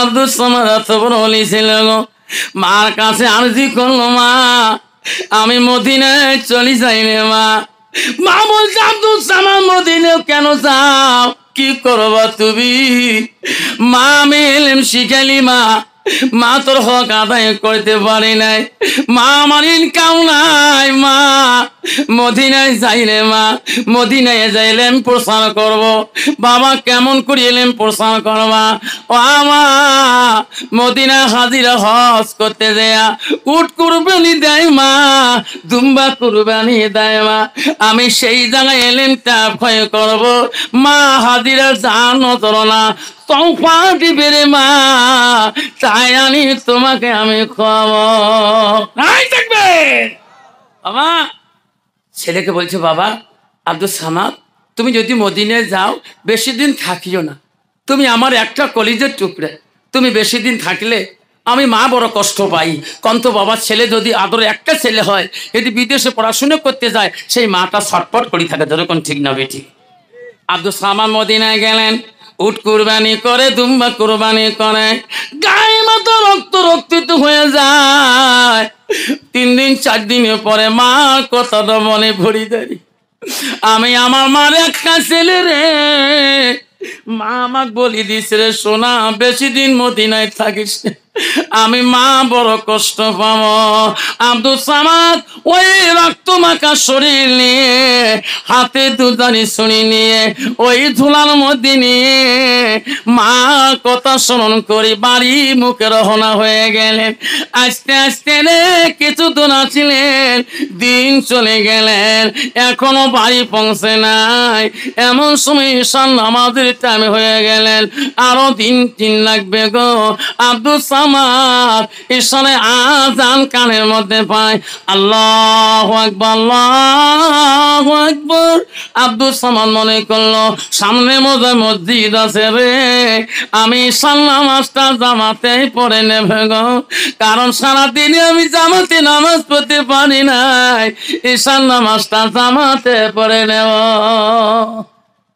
আব্দুল সামাদ এত বড় ওলি ছিল গো, মার কাছে আরজি করলো, মা আমি মদিনায় চলে যাই রে মা। মা বলছে আব্দুল সামাদ মদিনায় কেন যাও, কি করবা তুমি? মা আমি এলেম শিখালি মা, মা তোর হক আদায় করতে পারি নাই, মা আমার ইনকাম নাই, মা মদিনায় যাই রে মা, মদিনায় যাইলেম প্রচার করব। বাবা কেমন করে এলেম প্রচার করবা? ও আমার মদিনায় হাজিরা হজ করতে দেয়া উট কুরবানি দেয় মা, দুম্বা কুরবানি দেয় মা, আমি সেই জায়গায় এলেমটা ভয় করব। মা হাজিরা জানো তোর না তৌফা দিবে রে মা, তাই আনি তোমাকে আমি খাওয়াবো। নাই থাকবে বাবা। ছেলেকে বলছে বাবা আব্দুল সামাদ তুমি যদি মদিনায় যাও বেশি দিন থাকিও না, তুমি আমার একটা কলিজের টুকরে, তুমি বেশি দিন থাকলে আমি মা বড় কষ্ট পাই। কন্ত বাবা ছেলে যদি আদরে একটা ছেলে হয়, যদি বিদেশে পড়াশোনা করতে যায় সেই মাটা ছটপট করে থাকে, যেরকম ঠিক না বেটি। আব্দুল সামাদ মদিনায় গেলেন, উট কুরবানি করে, দুম্বা কুরবানি করে, গায়ে মতো রক্ত রক্তিত হয়ে যায়। 3 দিন 4 দিনের পরে মা কথাটা মনে ভরি দেয়, আমি আমার মার একটা ছেলে রে, মা আমাকে বলি দিস রে সোনা বেশি দিন মদিনায় থাকিস, আমি মা বড় কষ্ট পাবো। আব্দুল সামাদ ওই রক্ত মাখা শরীর নিয়ে, হাতে দুধারি ছুরি নিয়ে, ওই ধুলার মধ্যে নিয়ে মা কথা স্মরণ করি বাড়ি মুখে রওনা হয়ে গেলেন। আস্তে আস্তে রে কিছু দূর আসছিলেন, দিন চলে গেলেন, এখনো বাড়ি পৌঁছে নাই। এমন সময় ঈশান নামাজের টাইম হয়ে গেলেন, আরো দিন লাগবে গো। আব্দুল সামাদ ঈশানে আজান কানের মধ্যে পায়, আল্লাহু আকবার আল্লাহু আকবার। আব্দুল সামাদ মনে করলো সামনে মসজিদ আছে রে, আমি ঈশান নামাজটা জামাতেই পড়ে নেবে গো, কারণ সারাদিনে আমি জামাতে নামাজ পড়তে পারি নাই, ঈশান নামাজটা জামাতে পড়ে নেব।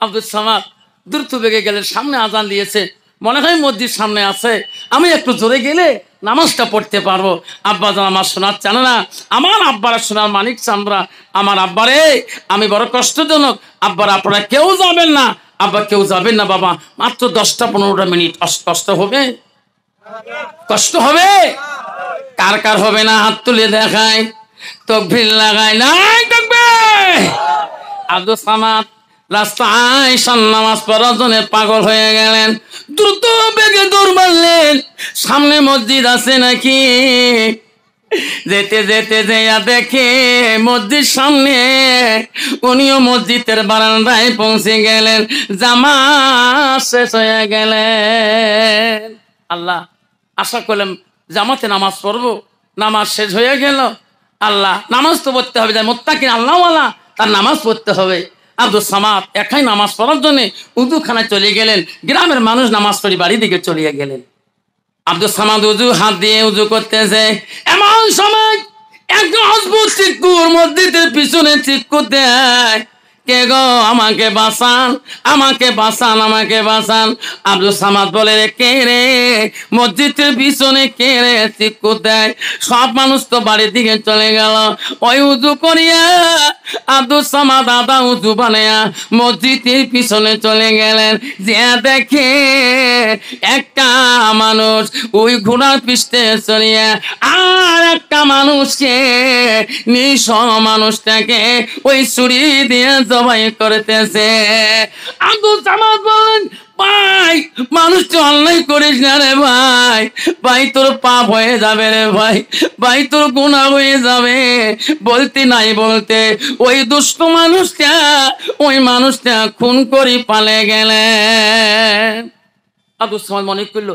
আব্দুল সামাদ দ্রুত বেগে গেলেন, সামনে আজান দিয়েছে, মনে হয় মসজিদ সামনে আছে, আমি একটু জোরে গেলে নামাজটা পড়তে পারবো। আব্বা যেন আমার শোনার চান না, আমার আব্বারা শোনার মানিক চামড়া, আমার আব্বারে আমি বড় কষ্টজনক, আব্বারা আপনারা কেউ যাবেন না, আব্বা কেউ যাবেন না বাবা, মাত্র 10-15 মিনিট। কষ্ট হবে? কষ্ট হবে? কার কার হবে না হাত তুলে দেখায়, তকবীর লাগায়, নাই থাকবে। আব্দুল সামাদ রাস্তায় নামাজ পড়ার জন্য পাগল হয়ে গেলেন, দ্রুত বেগে দৌড় মারলেন, সামনে মসজিদ আছে নাকি। যেতে যেতে যেয়া দেখে মসজিদ সামনে, উনিও মসজিদের বারান্দায় পৌঁছে গেলেন, জামাত শেষ হয়ে গেলেন। আল্লাহ আশা করলাম জামাতে নামাজ পড়বো, নামাজ শেষ হয়ে গেল। আল্লাহ নামাজ তো পড়তে হবে, যাই মুত্তাকি আল্লাহওয়ালা তার নামাজ পড়তে হবে। আব্দুল সামাদ একাই নামাজ পড়ার জন্য উজুখানায় চলে গেলেন, গ্রামের মানুষ নামাজ পড়ি বাড়ি দিকে চলে গেলেন। আব্দুল সামাদ উজু হাত দিয়ে উজু করতেছে, এমন সময় একটা অদ্ভুত চিৎকুর মসজিদের পিছনে চিৎকুর দেয়, কে গো আমাকে বাঁচান, আমাকে বাঁচান, আমাকে বাঁচান। আব্দুল সামাদ বলে রে কে রে, মসজিদের পিছনে কে রে চিৎকুর দেয়। সব মানুষ তো বাড়ির দিকে চলে গেল, ওই উজু করিয়া আব্দুল সামাদ আদা উজু বানায়া মসজিদের পিছনে চলে গেলেন। যে দেখে একটা মানুষ ওই ঘোড়ার পিষ্টে চলিয়া আর একটা মানুষকে, নিঃস মানুষটাকে ওই ছুরি দিয়ে জবাই করতেছে। আব্দুল সামাদ বলেন ভাই মানুষটা অন্যায় করিস না রে ভাই, ভাই তোর পাপ হয়ে যাবে রে ভাই, ভাই তোর গুনাহ হয়ে যাবে। বলতে নাই বলতে ওই দুষ্ট মানুষটা, ওই মানুষটা খুন করে পালে গেলেন। আব্দুল সামাদ মনে করলো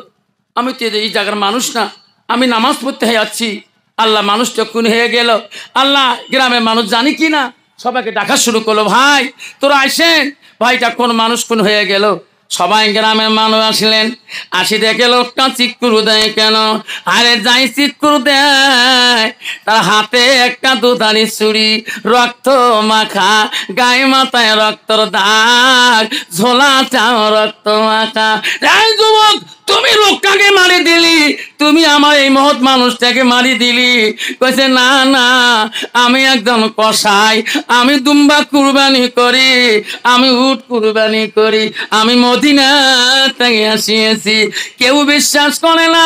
আমি তো এই জায়গার মানুষ না, আমি নামাজ পড়তে যাচ্ছি, আল্লাহ মানুষটা খুন হয়ে গেল। আল্লাহ গ্রামের মানুষ জানি কি না, সবাইকে ডাকা শুরু করলো, ভাই তোরা আসেন, ভাইটা কোন মানুষ খুন হয়ে গেল। সবাই গ্রামের মানুষ আসলেন, আসি দেখে লোকটা চিৎকুর দেয় কেন, আরে যাই চিৎকুর দেয় তার হাতে একটা দুধারি ছুরি, রক্ত মাখা, গায়ে মাথায় রক্তর দাগ, ঝোলা চাও রক্ত মাখা। যুবক তুমি লোকটাকে দিলি, তুমি আমার এই মহৎ মানুষটাকে মারি দিলি। কইছে না না, আমি একজন কসাই, আমি দুম্বা কুরবানি করি, আমি উট কুরবানি করি, আমি মদিনা থেকে আসিয়েছি। কেউ বিশ্বাস করে না,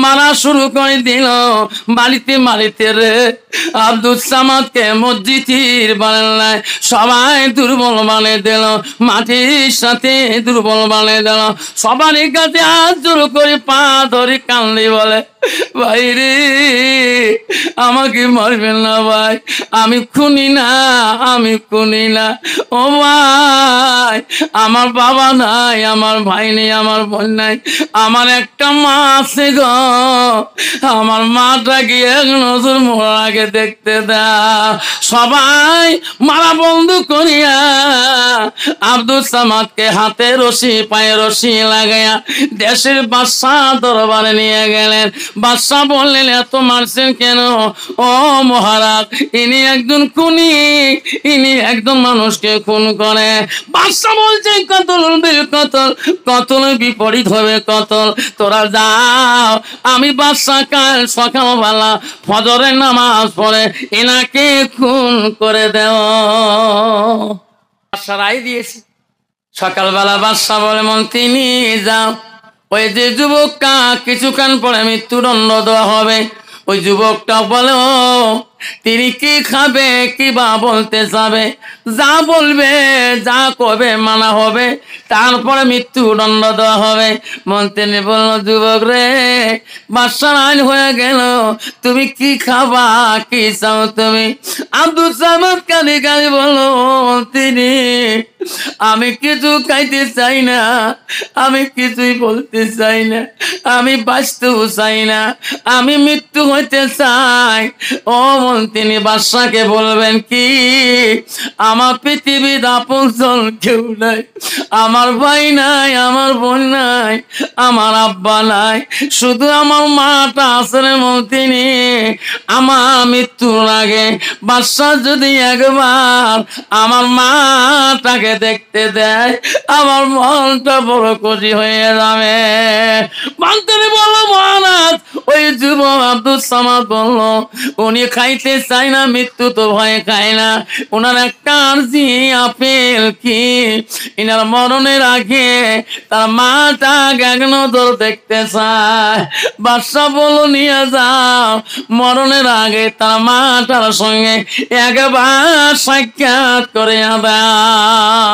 মারা শুরু করে দিল। বাড়িতে মারিতে রে আব্দুল সামাদকে মসজিদের বানায় সবাই দুর্বল বানিয়ে দিল, মাটির সাথে দুর্বল বানিয়ে দিল। সবার কাছে হাত জোড় করে পা ধরে কান্দি বলে, ভাই রে আমাকে মারবেন না ভাই, আমি খুনি না, আমি খুনি না। ও ভাই, আমার বাবা নাই, আমার ভাই নেই, আমার বোন নাই, আমার একটা মা আছে গো, আমার মাটাকে এক নজর মোড়ার আগে দেখতে দাও। সবাই মারা বন্ধ করিয়া আব্দুল সামাদকে হাতে রশি পায়ে রশি লাগাইয়া দেশের বাদশাহ দরবারে নিয়ে গেলেন। বাদশাহ বললেন, এত মারছেন কেন? ও মহারাজ, ইনি একজন খুনি, ইনি একজন মানুষকে খুন করে। বাদশাহ বলছে, কতল বিল কতল, কতল বিপরীত হবে কতল। তোরা যাও, আমি বাদশাহ কাল সকালবেলা ফজরের নামাজ পড়ে এনাকে খুন করে দেও। বাদশাহ রায় দিয়েছে। সকালবেলা বাদশাহ বলে, মন্ত্রী নিয়ে যাও, ওই যে যুবকটা কিছুক্ষণ পরে মৃত্যুদণ্ড দেওয়া হবে, ওই যুবকটা বলো তিনি কি খাবে, কি বা বলতে যাবে, যা বলবে যা করবে মানা হবে, তারপরে মৃত্যুদণ্ড দেওয়া হবে। মন্ত্রী বলল, যুবক রে, বাদশার আইন হয়ে গেল, তুমি কি খাবা, কি চাও তুমি? আব্দুল সামাদ কাঁদি কাঁদি বললো, তিনি আমি কিছু খাইতে চাই না, আমি কিছুই বলতে চাই না, আমি বাঁচতেও চাই না, আমি মৃত্যু হইতে চাই। ও তিনি বাদশাকে বলবেন কি, আমার পৃথিবীর আপনজন কেউ নাই, আমার ভাই নাই, আমার বোন নাই, আমার আব্বা নাই, শুধু আমার মাটা আসলে মন্ত্রী। আমার মৃত্যুর আগে বাদশা যদি একবার আমার মাটাকে দেখতে দেয়, আমার মনটা বড় খুশি হয়ে যাবে। মন্ত্রী বলল, মহারাজ, ওই যুবক আব্দুল সামাদ বলল, উনি খাইতে চাই না, মৃত্যু তো ভয় খায় না, ওনার একটা আর্জি আপেল কি, এনার মরণের আগে তার মাটা এক নজর দেখতে চায়। বাদশা বলল, নিয়ে যাও, মরণের আগে তার মাটার সঙ্গে একবার সাক্ষাৎ করে দাও।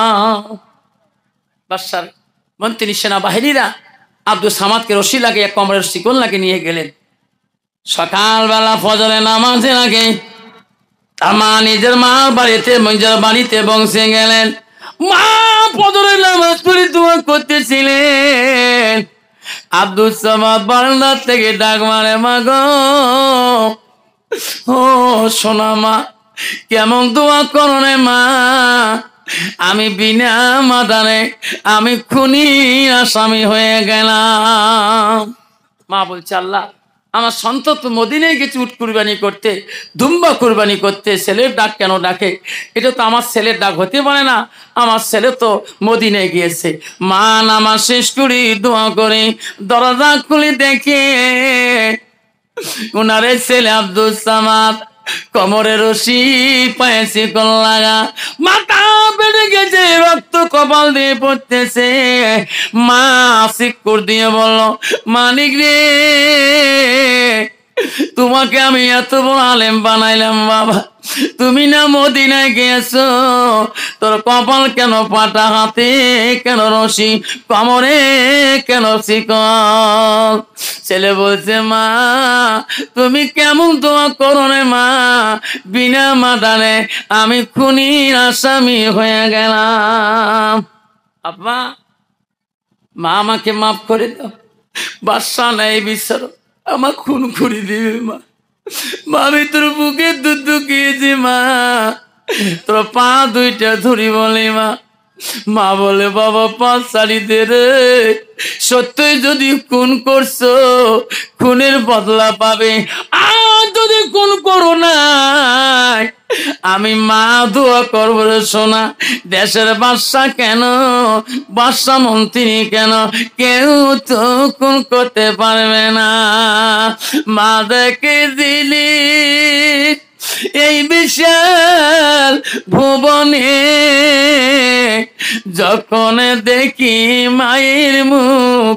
বাদশার মন্ত্রী সেনাবাহিনীরা আব্দুল সামাদকে রশি লাগিয়ে কোমরের শিকল লাগিয়ে নিয়ে গেলেন। সকালবেলা ফজরে নামাজের আগে তার মা নিজের বাড়িতে পৌঁছে গেলেন। মা ফজরের নামাজ পড়ে দোয়া করতেছিলেন। আব্দুল সামাদ বারান্দা থেকে ডাক মারে, মা গো, ও সোনা মা, কেমন দোয়া করো রে মা, আমি বিনা মাদারে আমি খুনি আসামি হয়ে গেলাম। মা বলছে, আল্লাহ, আমার সন্তান তো মদিনায় গেছে উট কুরবানি করতে, দুম্বা কুরবানি করতে, ছেলের ডাক কেন ডাকে? এটা তো আমার ছেলের ডাক হতে পারে না, আমার ছেলে তো মদিনায় গিয়েছে। মা নামাজ শেষ করি দোয়া করে দরজা খুলে দেখে উনারে ছেলে আব্দুল সামাদ কোমরে রশি পায়ে শিকল লাগা, মাথা বেড়ে গেছে, রক্ত কপাল দিয়ে পড়তেছে। মা শিকর দিয়ে বলল, মানিক রে, তোমাকে আমি এত বড় আলেম বানাইলাম বাবা, তুমি না মদিনায় গেছো, তোর কপাল কেন পাটা, হাতে কেন রশি, কোমরে কেন শিকল? ছেলে বলছে, মা তুমি কেমন দোয়া করো রে মা, বিনা মাদারে আমি খুনির আসামি হয়ে গেলাম। আব্বা, মা আমাকে মাফ করে দাও, বাদশা নাই বিচার, আমার খুন করে দিবে মা, আমি তোর বুকে দুধ খেয়েছি মা, তোর পা দুইটা ধরি বলে মা। মা বলে, বাবা পা ছাড়িতে রে, সত্যই যদি খুন করছো খুনের বদলা পাবে, আর যদি খুন করো নাই আমি মা দোয়া করবো রে সোনা, দেশের বাদশা কেন, বাদশা মন্ত্রী কেন, কেউ তো কোন করতে পারবে না। মা দেখে দিলি এই বিশাল ভুবনে, যখন দেখি মায়ের মুখ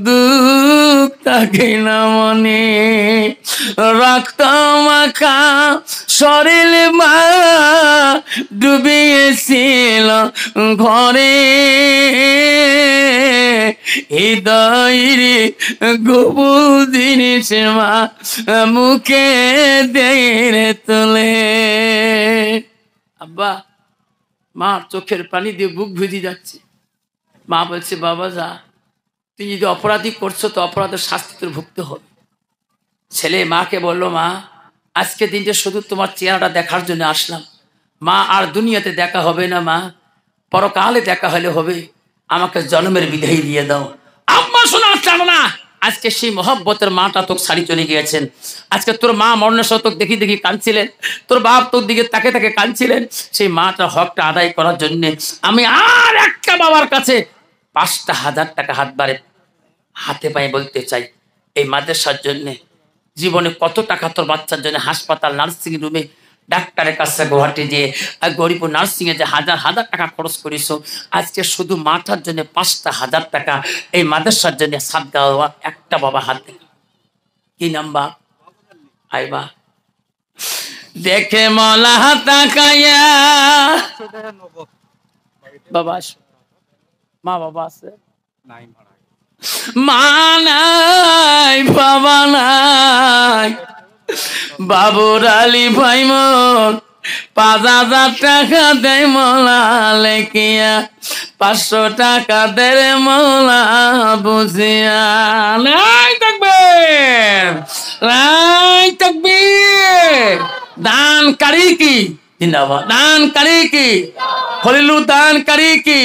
দুঃখ থাকে না মনে। রক্ত মাখা শরীর মা ডুবিয়েছিল ঘরে, হৃদয়ের গোপন জিনিস মা মুখে দিয়ে তোলে। আব্বা, মা চোখের পানি দিয়ে বুক ভিজে যাচ্ছে। মা বলছে, বাবা যা, তুই যদি অপরাধী করছো তো অপরাধের শাস্তি তোর ভুগতে হবে। ছেলে মাকে বলল, মা আজকে দিনটা শুধু তোমার চেহারাটা দেখার জন্য আসলাম। মা আর দুনিয়াতে দেখা হবে না মা, পরকালে দেখা হলে হবে, আমাকে জন্মের বিদায় দিয়ে দাও। আম্মা শোনা চাও না, আজকে সেই মহব্বতের মাটা তোকে ছাড়ি চলে গিয়েছেন। আজকে তোর মা মরণের সময় তোকে দেখি দেখি কাঁদছিলেন, তোর বাপ তোর দিকে তাকে তাকে কাঁদছিলেন। সেই মাটার হকটা আদায় করার জন্য আমি আর একটা বাবার কাছে 5,000 টাকা হাতে পায়ে বলতে চাই, এই মাদ্রাসার জন্যে। জীবনে কত টাকা তোর বাচ্চার জন্য হাসপাতাল, নার্সিং রুমে, ডাক্তারের কাছে গুয়াহাটি যে গরিপুর নার্সিংয়ে যে হাজার হাজার টাকা খরচ করিস, আজকে শুধু মাথার জন্য 5,000 টাকা এই মাদ্রাসার জন্য সাদকা দেওয়া একটা বাবা হাত দেখ। কি নাম্বা আইবা দেখে মলা তাকায়া। বাবা মা বাবা আছে মা নাই বাবা নাই, বাবুর আলী ভাই মোর 5,000 টাকা দেয় মোলা লেখিয়া, 500 টাকা দেয় মোলা বুঝিয়া। নাই তাকবীর, নাই তাকবীর। দান কারি কি জিন্দাবাদ, দান কারি কি, খলিলু দান কারি কি,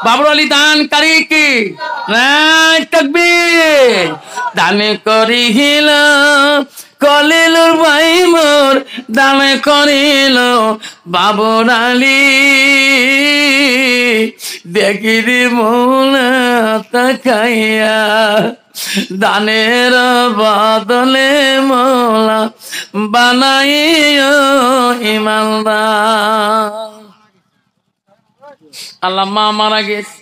বাবুর আলী দান কারি কি, নাই তাকবীর। দানে করিল কলিলুর ভাই মোর, দানে করিল বাবুর আলী, দেখিরি মোলা তাকাইয়া, দানের বদলে মোলা বানাইও ইমানদার। আল্লাহ মা মারা গেছে,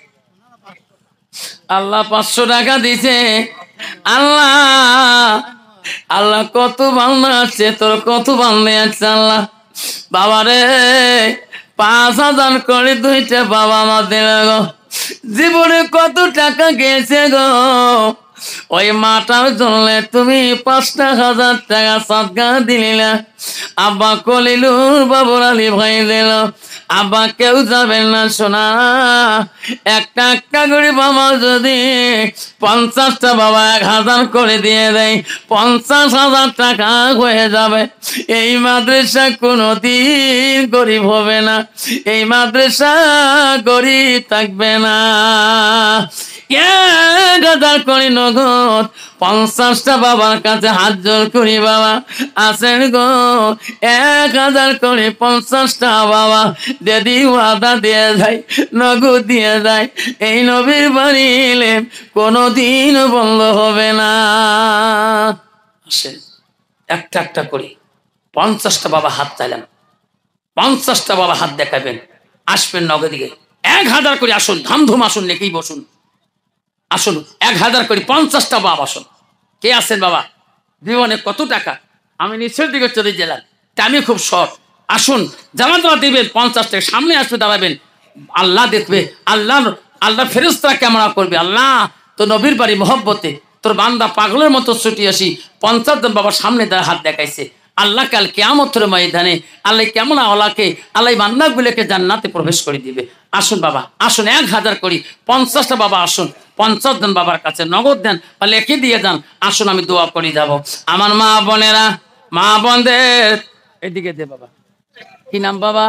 আল্লাহ 500 টাকা দিছে। আল্লাহ আল্লাহ কত বান্দা আছে, তোর কত বান্দা আছে আল্লাহ। বাবারে 5,000 করে 2টা বাবা মা দিল গো। জীবনে কত টাকা গেছে গো, ওই মাটার জন্য তুমি 5,000 টাকা সাদকা দিলিলা। আব্বা কলিলুর বাবুর আলী ভাই দিল। আব্বা কেউ যাবেন না শোনা, একটা একটা করে বাবা যদি 50টা বাবা 1,000 করে দিয়ে দেয়, 50,000 টাকা হয়ে যাবে। এই মাদ্রাসা কোনোদিন গরিব হবে না, এই মাদ্রাসা গরিব থাকবে না। 1,000 করে নগদ 50টা বাবার কাছে হাত জোর করি বাবা আসেন গো। 1,000 করে 50টা বাবা যদি ওয়াদা দিয়ে যায়, নগদ দিয়ে যায়, এই নবীর বাড়িলে কোনোদিন বন্ধ হবে না। আসেন একটা একটা করি 50টা বাবা হাত চাইলাম, 50টা বাবা হাত দেখাবেন, আসবেন নগদিকে 1,000 করে আসুন, ধামধুম আসুন, লেখেই বসুন, আসুন 1,000 করে 50টা বাবা আসুন। কে আছেন বাবা? জীবনে কত টাকা, আমি নিচের দিকে চলে গেলাম, আমি খুব শর্ট, আসুন জামা জামা দিবেন, 50 টাকা সামনে আসবে, দাঁড়াবেন, আল্লাহ দেখবে, আল্লাহ ফেরেশতারা ক্যামেরা করবে। আল্লাহ তো নবীর বাড়ি মহব্বতে তোর বান্দা পাগলের মতো ছুটি আসি 50 জন বাবার সামনে দাঁড়া হাত দেখাইছে। আল্লাহ কাল কিয়ামতের ময়দানে আল্লাহ কেমন আওলাকে আল্লাহ বান্দাগুলোকে জান্নাতে প্রবেশ করে দিবে। আসুন বাবা আসুন, 1,000 করি 50টা বাবা আসুন, 50 জন বাবার কাছে নগদ দেন বা লিখে দিয়ে যান। আসুন আমি দোয়া করে যাব। আমার মা বোনেরা, মা বোনদের এদিকে দে বাবা, কি নাম বাবা?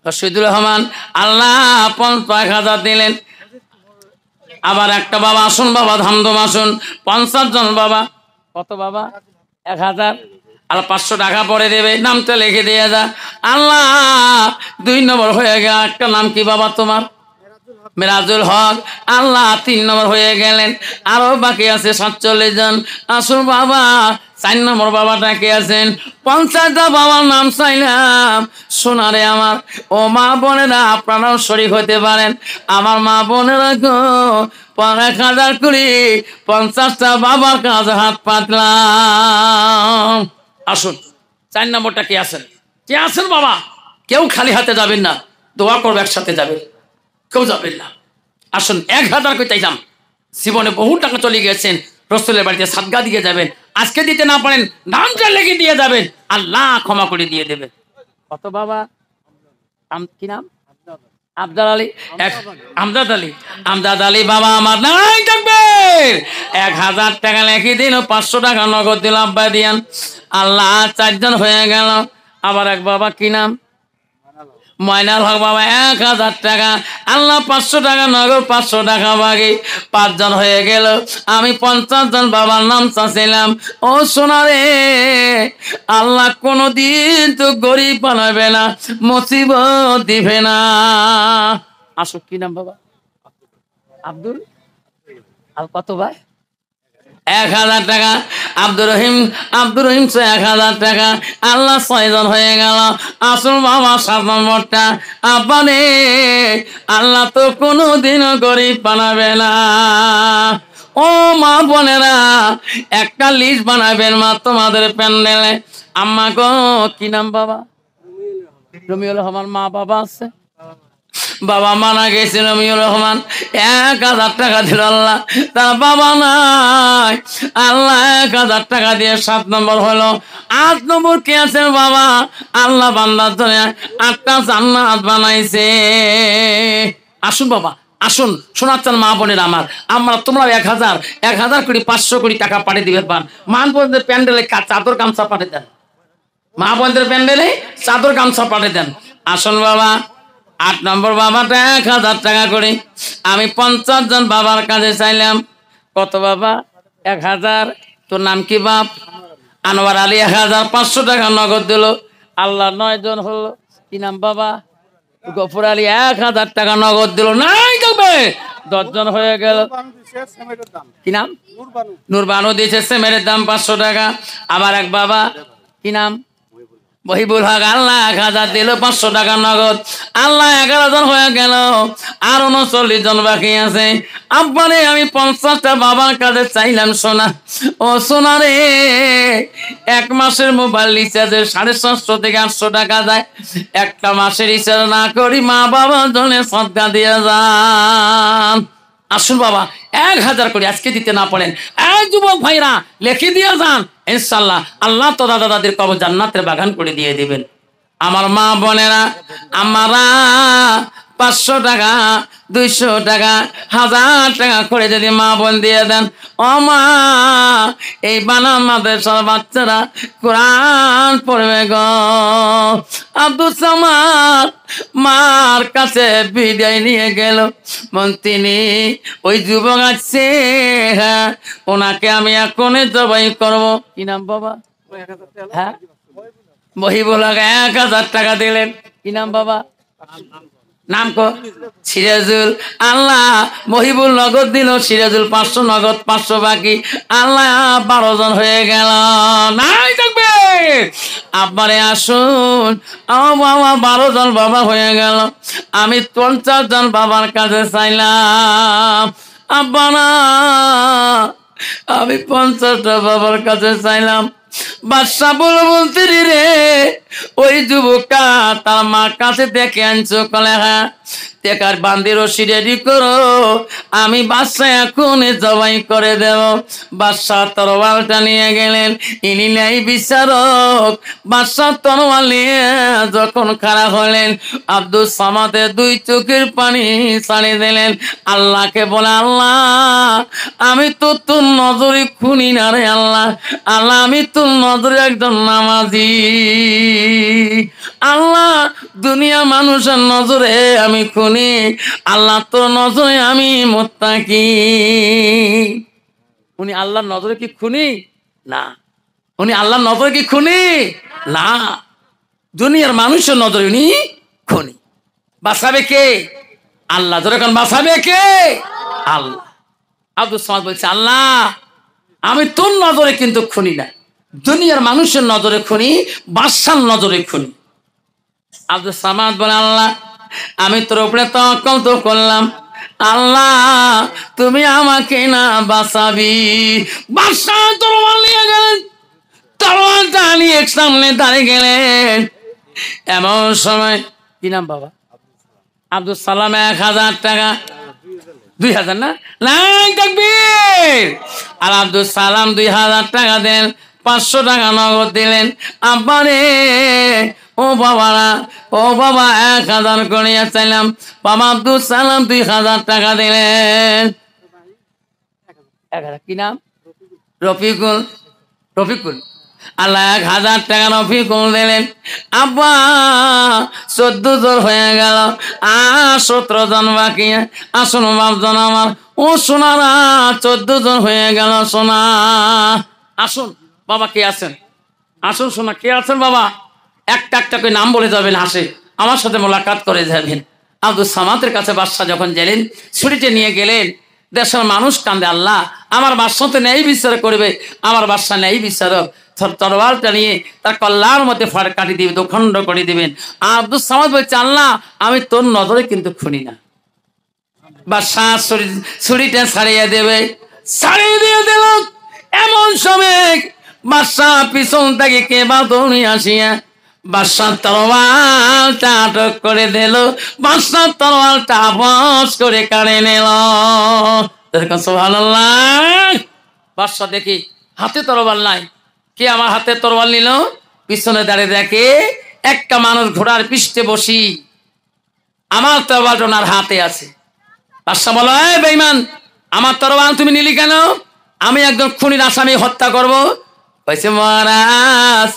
রশিদুর রহমান। আল্লাহ 1,000 দিলেন। আবার একটা বাবা আসুন, বাবা ধামধুম আসুন, 50 জন বাবা। কত বাবা? 1,000। আর 500 টাকা পরে দেবে, নামটা লিখে দিয়ে যা। আল্লাহ 2 নম্বর হয়ে গেল। একটা নাম কি বাবা তোমার? মেরাজুল হক। আল্লাহ 3 নম্বর হয়ে গেলেন। আরো বাকি আছে 47 জন। আসুন বাবা 4 নম্বর বাবাটা কে আছেন? 50টা বাবার নাম চাইলাম। সোনারে আমার ও মা বোনেরা, আপনারাও শরীক হতে পারেন। আমার মা বোনেরা গো, 1000 করে 50টা বাবার কাছে হাত পাতলাম। আসুন 4 নম্বরটা কে আছেন? কে আছেন বাবা? কেউ খালি হাতে যাবেন না, দোয়া করবে, একসাথে যাবেন, কেউ যাবেন না। আসুন 1000 করে চাইলাম। জীবনে বহু টাকা চলে গেছেন, রসুলের বাড়িতে সাদগা দিয়ে যাবেন। আজকে দিতে না পারেন, নামটা লেগে দিয়ে যাবেন, আল্লাহ ক্ষমা করে দিয়ে দেবেন। কত বাবা? কি নাম? আবদাল আলী। আমদাদ আলী। আমদাদ আলী বাবা আমার নাই থাকবে। 1000 টাকা লিখে দিল, 500 টাকা নগদ দিল, আব্বা দিয়ান। আল্লাহ 4 জন হয়ে গেল। আবার এক বাবা, কি নাম? ময়নাল হক বাবা 1000 টাকা। আল্লাহ 500 টাকা নগদ, 500 টাকা বাকি, 5 জন হয়ে গেল। আমি 50 জন বাবার নাম চাচ্ছিলাম। ও সোনারে, আল্লাহ কোনদিন তো গরিব বানাবে না, মুসিবত দিবে না। আসো, কি নাম বাবা? আব্দুল। আর কত ভাই? 1000 টাকা। আব্দুর রহিম। আব্দুর রহিম 1000 টাকা। আল্লাহ 6 জন হয়ে গেল। আসল বাবা 7 নম্বরটা। আব্বারে, আল্লাহ তো কোনোদিনও গরিব বানাবে না। ও মা বোনেরা, একটা লিস্ট বানাবেন মা তোমাদের প্যান্ডেলে। আম্মা গো, কি নাম বাবা? রমিউল রহমান। মা বাবা আছে? বাবা মারা গেছে রমিউর রহমান। 1000 টাকা দিল আল্লাহ, তার বাবা নাই। আল্লাহ 1000 টাকা দিয়ে 7 নম্বর হলো। 8 নম্বর কে আছে বাবা? আল্লাহ বান্দার জন্য 8টা জান্নাত বানাইছে। আসুন বাবা, আসুন শোনাচ্ছেন মা বোনের আমার। আমরা তোমরা 1000 কোটি 500 কোটি টাকা পাঠিয়ে দিবে। মা বোনদের প্যান্ডেলে চাদর গামছা পাঠিয়ে দেন। মা বোনদের প্যান্ডেলে চাদর গামছা পাঠিয়ে দেন। আসুন বাবা 8 নম্বর বাবাটা 1000 টাকা করে। আমি 50 জন বাবার কাছে চাইলাম। কত বাবা? 1000। তোর নাম কি বাপ? আনোয়ার আলী। 1500 টাকা নগদ দিল। আল্লাহ 9 জন হলো। কি নাম বাবা? গফুর আলী। 1000 টাকা নগদ দিল। নাই দেখবে 10 জন হয়ে গেল। কি নাম? নূরবানু দিয়েছে সেমের দাম 500 টাকা। আবার এক বাবা, কি নাম? মহিবুল হক। আল্লাহ 1000 দিল, 500 টাকা নগদ। আল্লাহ 11 জন হয়ে গেল। আর 39 জন বাকি আছে। আব্বারে, আমি 50টা বাবার কাছে চাইলাম। সোনা, ও সোনা রে, 1 মাসের মোবাইল রিচার্জের 750 থেকে 800 টাকা যায়। একটা মাসের রিচার্জ না করি, মা বাবার জন্য সদকা দিয়ে যান। আসুন বাবা 1000 করে আজকে দিতে না পারেন, যুবক ভাইরা লিখে দিয়ে যান। ইনশাআল্লাহ আল্লাহ তো দাদা দাদির কবর জান্নাতের বাগান করে দিয়ে দিবেন। আমার মা বোনেরা, আমরা 500 টাকা, 200 টাকা, 1000 টাকা করে যদি মা বোন দিয়ে দেন, ও মা, এই বানান মাদ্রাসার বাচ্চারা কোরআন পড়বে গো। আব্দুল সামাদ মার কাছে বিদায় নিয়ে গেল। তিনি ওই যুবক আছে, হ্যাঁ, ওনাকে আমি এখনই জবাই করবো। কি নাম বাবা? হ্যাঁ, মহিবুল হক। 1000 টাকা দিলেন। কি নাম বাবা? নাম কো? সিরাজুল। আল্লাহ মহিবুল নগদ দিল, সিরাজুল 500 নগদ, 500 বাকি। আল্লাহ 12 জন হয়ে গেল। নাই থাকবে আব্বারে, আসুন। আমার বাবা 12 জন বাবা হয়ে গেল। আমি 50 জন বাবার কাছে চাইলাম। আব্বা না, আমি 50টা বাবার কাছে চাইলাম। বাদশা বলতে রে, ওই যুবকটা তার মার কাছে দেখে আনছো, কলে হ্যাঁ, টেকার বান্দি রশি রেডি করো, আমি বাদশা এখন জবাই করে দেব। বাদশা তরোয়ালটা নিয়ে গেলেন। ইনি নাই বিচারক। বাদশা তরোয়াল নিয়ে যখন খাড়া হলেন, আব্দুল সামাদের 2 চোখের পানি ছাড়িয়ে দিলেন। আল্লাহকে বলে, আল্লাহ, আমি তো তোর নজরে খুনি না রে আল্লাহ। আল্লাহ, আমি তোর নজরে একজন নামাজি। আল্লাহ, দুনিয়া মানুষের নজরে আমি খুনি, আল্লাহ তোর নজরে আমি মুত্তাকি। উনি আল্লাহর নজরে কি খুনি? না। উনি আল্লাহর নজরে কি খুনি না, দুনিয়ার মানুষের নজরে উনি খুনি। বাঁচাবে কে? আল্লাহ। যখন বাঁচাবে কে? আল্লাহ। আব্দুল সামাদ বলছে, আল্লাহ আমি তোর নজরে কিন্তু খুনি না, দুনিয়ার মানুষের নজরে খুনি, বাদশার নজরে খুনি। আব্দুল সামাদ বলে, আল্লাহ আমি তোর উপরে তাওয়াক্কুল তো করলাম, আল্লাহ তুমি আমাকে না বাঁচাবি। বাদশা তরোয়াল নিয়ে গেলেন, তরোয়ালটা নিয়ে সামনে দাঁড়িয়ে গেলেন। এমন সময়, কি নাম বাবা? আব্দুল সালাম। 1000 টাকা, 2000 না, নাই তাকবীর। আর আব্দুল সালাম 2000 টাকা দেন, 500 টাকা নগদ দিলেন। আব্বারে, ও বাবারা, ও বাবা 1000 করিয়া চাইলাম। বাবা আব্দুল সালাম 2000 টাকা দিলেন। কি নাম? রফিকুল। রফিকুল। আল্লাহ 1000 টাকা রফিকুল দিলেন। আব্বা 14 জন হয়ে গেল, আর 17 জন বাকি। আসুন বাপজন আমার, ও সোনারা 14 জন হয়ে গেল। সোনা আসুন বাবা, কে আছেন? আসুন সোনা, কে আছেন বাবা? একটা একটা করে নাম বলে যাবেন, হাসে আমার সাথে মোলাকাত করে যাবেন। আব্দুল সামাদের কাছে বাদশা যখন গেলেন, ছুটিতে নিয়ে গেলেন। দেশের মানুষ কান্দে, আল্লাহ আমার বাদশাতে ন্যায় বিচার করবে, আমার বাদশা ন্যায় বিচারক। তরোয়ালটা নিয়ে তার কল্লার মধ্যে ফাড় কাটি দিবে, দুখণ্ড করে দিবেন। আব্দুল সামাদ বলছে, আল্লাহ আমি তোর নজরে কিন্তু খুনি না। বাদশা ছুরিটা ছাড়িয়ে দেবে, ছাড়িয়ে দিয়ে দিল। এমন সময় বাদশা পিছন থেকে কে বা দৌড়ে আসিয়া বাদশার তরোয়ালটা আটক করে দিল। বাদশার তরোয়ালটা আবাস করে কাড়ে নিল। সুবহানাল্লাহ। বাদশা দেখি হাতে তরোয়াল নাই, কে আমার হাতে তরোয়াল নিল? পিছনে দাঁড়িয়ে দেখে একটা মানুষ ঘোড়ার পৃষ্ঠে বসি, আমার তরোয়াল ওনার হাতে আছে। বাদশা বলো, এই বেঈমান, আমার তরোয়াল তুমি নিলি কেন? আমি একজন খুনির আসামি হত্যা করব। কইছে, মহারাজ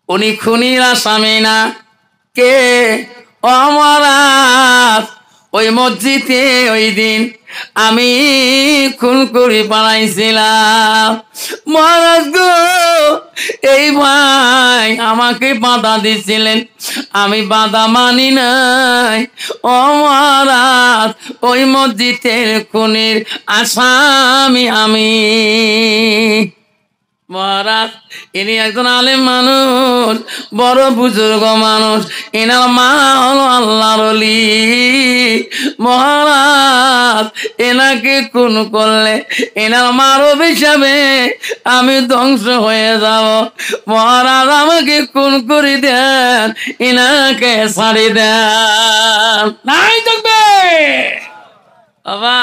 উনি খুনির আসামি না। কে? ও মহারাজ, ওই মসজিদে ওই দিন আমি খুন করে পালাইছিলাম। মহারাজ গো, এই ভাই আমাকে বাধা দিছিলেন, আমি বাধা মানি নাই। ও মহারাজ, ওই মসজিদের খুনির আসামি আমি। মহারাজ ইনি একজন আলেম মানুষ, বড় বুজুর্গ মানুষ, এনার মা হলো আল্লাহর ওলি। মহারাজ এনাকে খুন করলে এনার মার অভিশাপে আমি ধ্বংস হয়ে যাব। মহারাজ আমাকে খুন করে দেন, এনাকে ছাড়ি দেন। নাই থাকবে বাবা।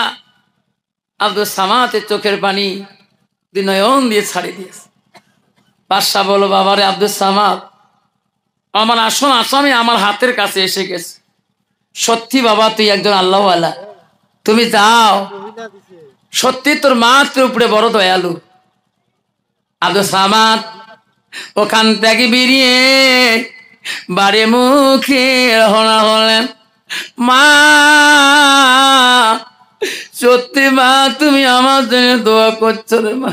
আব্দুল সামাদের চোখের পানি নয়ন দিয়ে ছাড়ি দিয়েছে। বাদশা বলো, বাবারে আব্দুল সামাদ, আমার আসল আসামি আমার হাতের কাছে এসে গেছে। সত্যি বাবা তুই একজন আল্লাহওয়ালা, তুমি যাও, সত্যি তোর মা তোর উপরে বড় দয়ালু। আব্দুল সামাদ ওখান থেকে বেরিয়ে বাড়ি মুখে রওনা হলেন। মা, সত্যি মা তুমি আমার জন্য দোয়া করছো রে মা।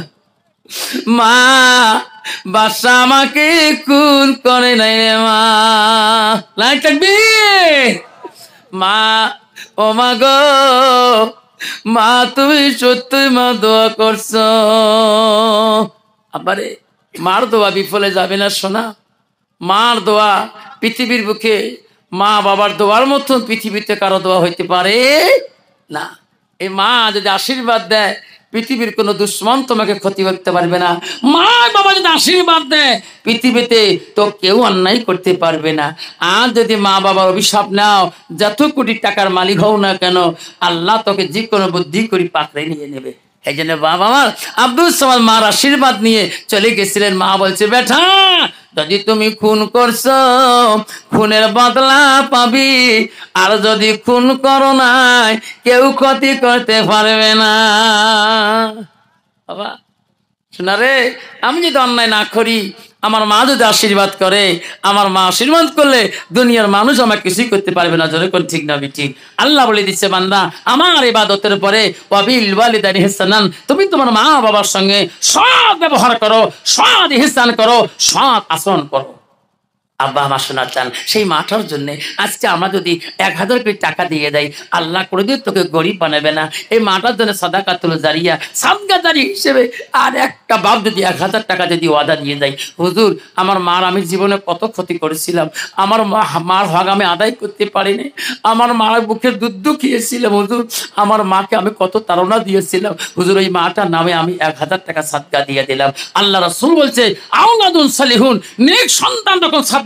মা, বাদশা আমাকে খুন করে নাই রে মা। লাই থাকবি মা। ও মা গো, মা তুমি সত্যি মা দোয়া করছো। আবারে মার দোয়া বিফলে যাবে না সোনা। মার দোয়া পৃথিবীর বুকে, মা বাবার দোয়ার মতন পৃথিবীতে কারো দোয়া হইতে পারে না। এই মা যদি আশীর্বাদ দেয়, পৃথিবীর কোনো দুশ্মন তোমাকে ক্ষতি করতে পারবে না। মা বাবা যদি আশীর্বাদ দেয়, পৃথিবীতে তো কেউ অন্যায় করতে পারবে না। আর যদি মা বাবার অভিশাপ নাও, যত কোটি টাকার মালিক হও না কেন, আল্লাহ তোকে যে কোনো বুদ্ধি করে পাকড়ে নিয়ে নেবে। এই জন্য বাবা আমার আব্দুল সামাদ মার আশীর্বাদ নিয়ে চলে গেছিলেন। মা বলছে, বেটা যদি তুমি খুন করছো, খুনের বদলা পাবি, আর যদি খুন করো নাই, কেউ ক্ষতি করতে পারবে না। বাবা শোনা রে, আমি যদি অন্যায় না করি, আমার মা যদি আশীর্বাদ করে, আমার মা আশীর্বাদ করলে দুনিয়ার মানুষ আমাকে কিছুই করতে পারবে না। জোরে কোন ঠিক না ঠিক? আল্লাহ বলে দিচ্ছে, বান্দা আমার ইবাদতের পরে ওয়াবিল ওয়ালিদাইনি ইহসানান, তুমি তোমার মা বাবার সঙ্গে সৎ ব্যবহার করো, সৎ ইহসান করো, সৎ আচরণ করো। আব্বা আমার শোনার চান, সেই মাটার জন্য আজকে আমরা যদি 1000 কোটি টাকা দিয়ে দেয়, আল্লাহ কোনোদিন তোকে গরিব বানাবে না। এই মাটার জন্য সাদাকাতুল জারিয়া, সাদকা জারি হিসেবে আর একটা বাপ যদি 1000 টাকা যদি ওয়াদা দিয়ে দেয়, হুজুর আমার মার আমি জীবনে কত ক্ষতি করেছিলাম, আমার মার হক আমি আদায় করতে পারিনি, আমার মার বুকের দুধ খেয়েছিলাম হুজুর, আমার মাকে আমি কত তাড়না দিয়েছিলাম হুজুর, ওই মাটার নামে আমি 1000 টাকা সাদকা দিয়ে দিলাম। আল্লাহ রাসূল বলছে, আওলাদুন সালিহুন, নেক সন্তান যখন সাদকা